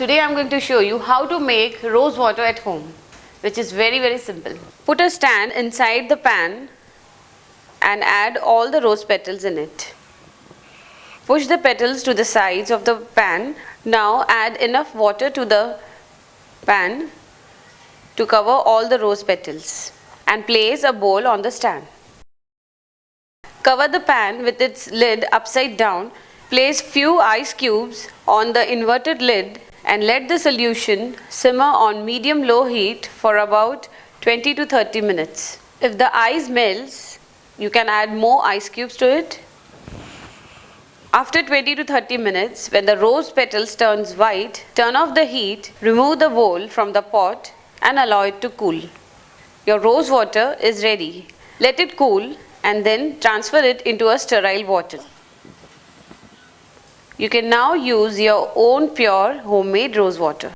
today I am going to show you how to make rose water at home, which is very simple. Put a stand inside the pan and add all the rose petals in it. Push the petals to the sides of the pan. Now add enough water to the pan to cover all the rose petals and place a bowl on the stand. Cover the pan with its lid upside down. Place few ice cubes on the inverted lid and let the solution simmer on medium-low heat for about 20 to 30 minutes. If the ice melts, you can add more ice cubes to it. After 20 to 30 minutes, when the rose petals turns white, turn off the heat, remove the bowl from the pot and allow it to cool. Your rose water is ready. Let it cool and then transfer it into a sterile bottle. You can now use your own pure homemade rose water.